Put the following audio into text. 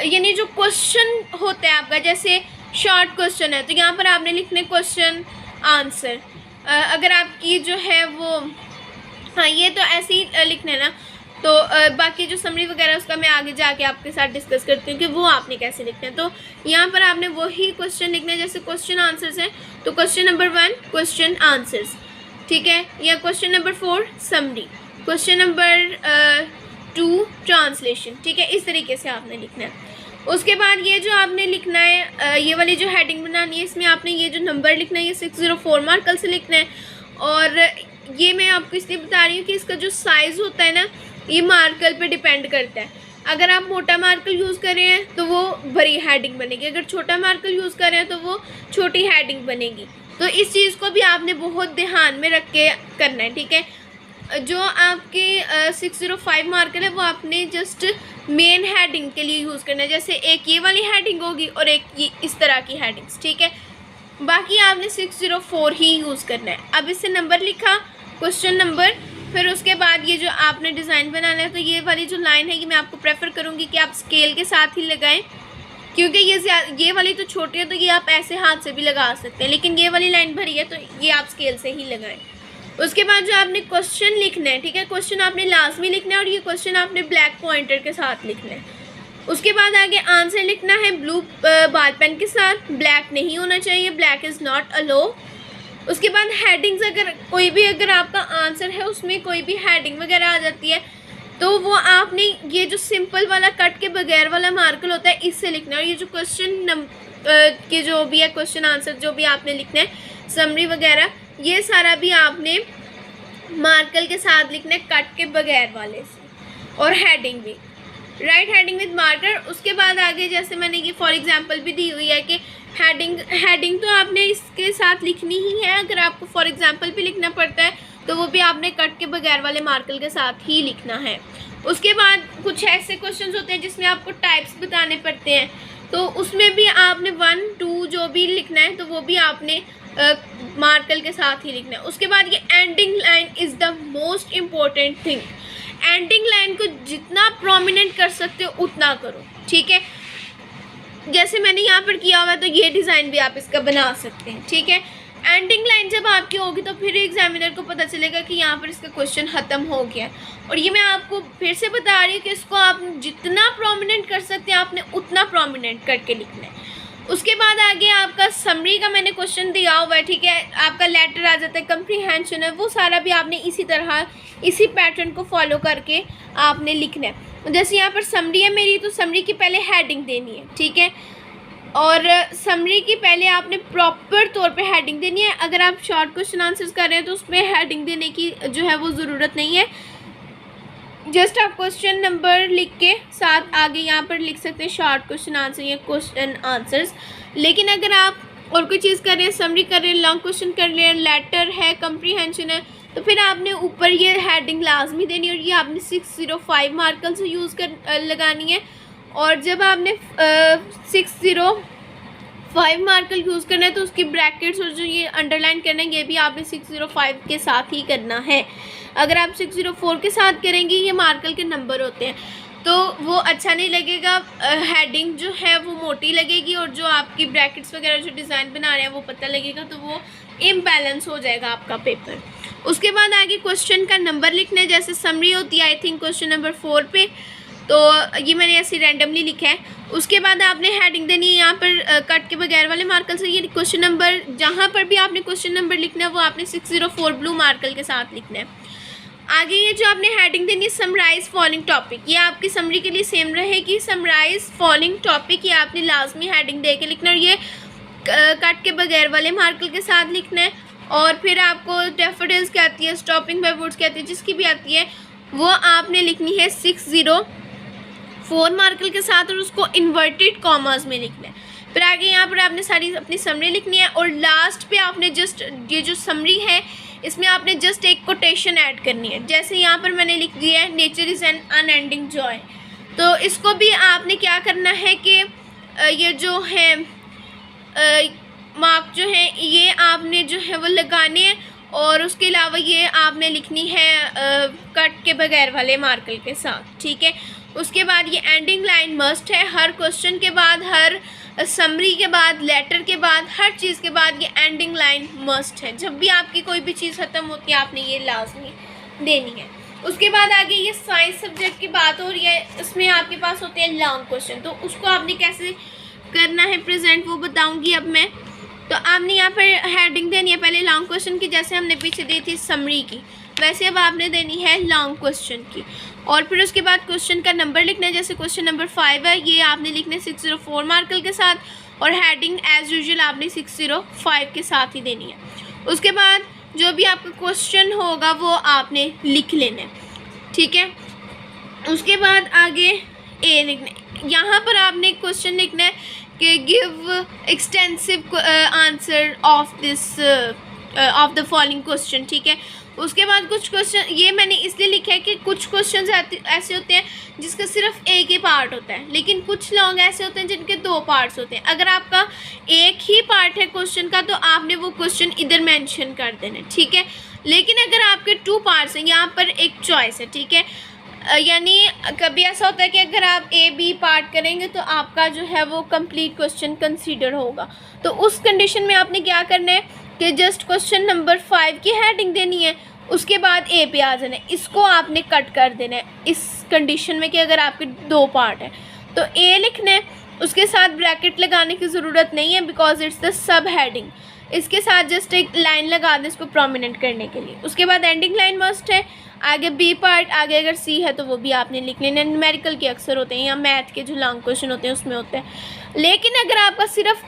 यानी जो क्वेश्चन होता है आपका, जैसे शॉर्ट क्वेश्चन है तो यहाँ पर आपने लिखने क्वेश्चन आंसर। अगर आपकी जो है वो, हाँ ये तो ऐसे ही लिखना है ना। तो बाकी जो समरी वगैरह उसका मैं आगे जाके आपके साथ डिस्कस करती हूँ कि वो आपने कैसे लिखना है। तो यहाँ पर आपने वही क्वेश्चन लिखना है, जैसे क्वेश्चन आंसर्स हैं तो क्वेश्चन नंबर 1 क्वेश्चन आंसर्स, ठीक है, या question number 4 summary, question number 2 translation, ठीक है, इस तरीके से आपने लिखना है। उसके बाद ये जो आपने लिखना है, ये वाली जो हेडिंग बनानी है, इसमें आपने ये जो नंबर लिखना है ये 604 मार्कल से लिखना है। और ये मैं आपको इसलिए बता रही हूँ कि इसका जो साइज़ होता है ना ये मार्कल पे डिपेंड करता है। अगर आप मोटा मार्कल यूज़ कर रहे हैं तो वो बड़ी हेडिंग बनेगी, अगर छोटा मार्कल यूज़ कर रहे हैं तो वो छोटी हेडिंग बनेगी। तो इस चीज़ को भी आपने बहुत ध्यान में रख के करना है, ठीक है। जो आपके 605 मार्कर है वो आपने जस्ट मेन हेडिंग के लिए यूज़ करना है, जैसे एक ये वाली हेडिंग होगी और एक ये इस तरह की हेडिंग्स, ठीक है। बाकी आपने 604 ही यूज़ करना है। अब इससे नंबर लिखा, क्वेश्चन नंबर, फिर उसके बाद ये जो आपने डिज़ाइन बनाना है तो ये वाली जो लाइन है ये मैं आपको प्रेफर करूँगी कि आप स्केल के साथ ही लगाएं, क्योंकि ये वाली तो छोटी है तो ये आप ऐसे हाथ से भी लगा सकते हैं, लेकिन ये वाली लाइन भरी है तो ये आप स्केल से ही लगाएं। उसके बाद जो आपने क्वेश्चन लिखना है, ठीक है, क्वेश्चन आपने लाजमी लिखना है और ये क्वेश्चन आपने ब्लैक पॉइंटर के साथ लिखना है। उसके बाद आगे आंसर लिखना है ब्लू बॉल पेन के साथ, ब्लैक नहीं होना चाहिए, ब्लैक इज़ नॉट अलो। उसके बाद हेडिंग्स, अगर कोई भी अगर आपका आंसर है उसमें कोई भी हेडिंग वगैरह आ जाती है तो वो आपने ये जो सिंपल वाला कट के बगैर वाला मार्कर होता है इससे लिखना है। और ये जो क्वेश्चन के जो भी है क्वेश्चन आंसर जो भी आपने लिखना है, समरी वगैरह, ये सारा भी आपने मार्कर के साथ लिखना है कट के बगैर वाले से, और हेडिंग भी राइट हेडिंग विद मार्कर। उसके बाद आगे जैसे मैंने ये फॉर एग्जांपल भी दी हुई है कि हेडिंग तो आपने इसके साथ लिखनी ही है, अगर आपको फॉर एग्जांपल भी लिखना पड़ता है तो वो भी आपने कट के बगैर वाले मार्कर के साथ ही लिखना है। उसके बाद कुछ ऐसे क्वेश्चंस होते हैं जिसमें आपको टाइप्स बताने पड़ते हैं, तो उसमें भी आपने 1, 2 जो भी लिखना है तो वो भी आपने मार्कर के साथ ही लिखना है। उसके बाद ये ending line is the most important thing. Ending line को जितना प्रोमिनेंट कर सकते हो उतना करो, ठीक है। जैसे मैंने यहाँ पर किया हुआ है तो ये डिज़ाइन भी आप इसका बना सकते हैं, ठीक है। एंडिंग लाइन जब आपकी होगी तो फिर एग्जामिनर को पता चलेगा कि यहाँ पर इसका क्वेश्चन ख़त्म हो गया। और ये मैं आपको फिर से बता रही हूँ कि इसको आप जितना प्रोमिनेंट कर सकते हैं आपने उतना प्रोमिनेंट करके लिखना है। उसके बाद आगे आपका समरी का मैंने क्वेश्चन दिया हुआ है, ठीक है, आपका लेटर आ जाता है, कंप्रीहेंशन है, वो सारा भी आपने इसी तरह इसी पैटर्न को फॉलो करके आपने लिखना है। जैसे यहाँ पर समरी है मेरी, तो समरी की पहले हेडिंग देनी है, ठीक है, और समरी की पहले आपने प्रॉपर तौर पे हेडिंग देनी है। अगर आप शॉर्ट क्वेश्चन आंसर्स कर रहे हैं तो उसमें हेडिंग देने की जो है वो ज़रूरत नहीं है, जस्ट आप क्वेश्चन नंबर लिख के साथ आगे यहाँ पर लिख सकते हैं शॉर्ट क्वेश्चन आंसर या क्वेश्चन आंसर्स। लेकिन अगर आप और कोई चीज़ कर रहे हैं, समरी कर रहे हैं, लॉन्ग क्वेश्चन कर रहे हैं, लेटर है, कंप्रीहेंशन है, तो फिर आपने ऊपर ये हेडिंग लाजमी देनी है और ये आपने 605 मार्कर से यूज़ कर लगानी है। और जब आपने 605 मार्कर यूज़ करना है तो उसकी ब्रैकेट्स और जो ये अंडरलाइन करना है ये भी आपने 605 के साथ ही करना है। अगर आप 604 के साथ करेंगे, ये मार्कर के नंबर होते हैं तो वो अच्छा नहीं लगेगा, हेडिंग जो है वो मोटी लगेगी और जो आपकी ब्रैकेट्स वगैरह जो डिज़ाइन बना रहे हैं वो पता लगेगा, तो वो इम्बैलेंस हो जाएगा आपका पेपर। उसके बाद आगे क्वेश्चन का नंबर लिखना है, जैसे समरी होती है आई थिंक क्वेश्चन नंबर 4 पे, तो ये मैंने ऐसे रैंडमली लिखा है। उसके बाद आपने हेडिंग देनी है यहाँ पर कट के बगैर वाले मार्कर से। ये क्वेश्चन नंबर जहाँ पर भी आपने क्वेश्चन नंबर लिखना है वो आपने 604 ब्लू मार्कर के साथ लिखना है। आगे ये जो आपने हेडिंग देनी है समराइज फॉलोइंग टॉपिक, ये आपकी समरी के लिए सेम रहेगी। समराइज फॉलोइंग टॉपिक ये आपने लाजमी हेडिंग दे के लिखना है और ये कट के बगैर वाले मार्कर के साथ लिखना है। और फिर आपको डैफोडिल्स क्या आती है, स्टॉपिंग बाय वुड्स क्या आती है, जिसकी भी आती है वो आपने लिखनी है 604 मार्कर के साथ और उसको इन्वर्टेड कॉमास में लिखना है। फिर आगे यहाँ पर आपने सारी अपनी समरी लिखनी है और लास्ट पे आपने जस्ट ये जो समरी है इसमें आपने जस्ट एक कोटेशन ऐड करनी है। जैसे यहाँ पर मैंने लिख दिया है nature is an unending Joy, तो इसको भी आपने क्या करना है कि ये जो है मार्क जो है ये आपने जो है वो लगाने हैं और उसके अलावा ये आपने लिखनी है कट के बगैर वाले मार्कर के साथ, ठीक है। उसके बाद ये एंडिंग लाइन मस्ट है, हर क्वेश्चन के बाद, हर समरी के बाद, लेटर के बाद, हर चीज़ के बाद ये एंडिंग लाइन मस्ट है। जब भी आपकी कोई भी चीज़ ख़त्म होती है आपने ये लाजमी देनी है। उसके बाद आगे ये साइंस सब्जेक्ट की बात हो रही है, इसमें आपके पास होते हैं लॉन्ग क्वेश्चन, तो उसको आपने कैसे करना है प्रेजेंट वो बताऊंगी अब मैं। तो आपने यहाँ पर हेडिंग देनी है पहले लॉन्ग क्वेश्चन की, जैसे हमने पीछे दी थी समरी की, वैसे अब आपने देनी है लॉन्ग क्वेश्चन की। और फिर उसके बाद क्वेश्चन का नंबर लिखना है, जैसे क्वेश्चन नंबर 5 है, ये आपने लिखना है 604 मार्कर के साथ, और हेडिंग एज यूजुअल आपने 605 के साथ ही देनी है। उसके बाद जो भी आपका क्वेश्चन होगा वो आपने लिख लेना है, ठीक है। उसके बाद आगे ए लिखना है, यहाँ पर आपने क्वेश्चन लिखना है कि give extensive answer of this of the following question, ठीक है। उसके बाद कुछ क्वेश्चन ये मैंने इसलिए लिखा है कि कुछ क्वेश्चन ऐसे होते हैं जिसका सिर्फ एक ही पार्ट होता है, लेकिन कुछ लॉन्ग ऐसे होते हैं जिनके 2 पार्ट्स होते हैं। अगर आपका एक ही पार्ट है क्वेश्चन का तो आपने वो क्वेश्चन इधर मेंशन कर देना, ठीक है। लेकिन अगर आपके 2 पार्ट्स हैं, यहाँ पर एक चॉइस है, ठीक है। यानी कभी ऐसा होता है कि अगर आप ए बी पार्ट करेंगे तो आपका जो है वो कंप्लीट क्वेश्चन कंसीडर होगा। तो उस कंडीशन में आपने क्या करना है कि जस्ट क्वेश्चन नंबर 5 की हेडिंग देनी है, उसके बाद ए पे आ जाना है, इसको आपने कट कर देना है इस कंडीशन में कि अगर आपके 2 पार्ट है तो ए लिखना है, उसके साथ ब्रैकेट लगाने की ज़रूरत नहीं है because it's the sub heading, इसके साथ जस्ट एक लाइन लगा दें इसको प्रोमिनेंट करने के लिए। उसके बाद एंडिंग लाइन मस्ट है, आगे बी पार्ट, आगे अगर सी है तो वो भी आपने लिख लेना। न्यूमेरिकल के अक्सर होते हैं या मैथ के जो लॉन्ग क्वेश्चन होते हैं उसमें होते हैं। लेकिन अगर आपका सिर्फ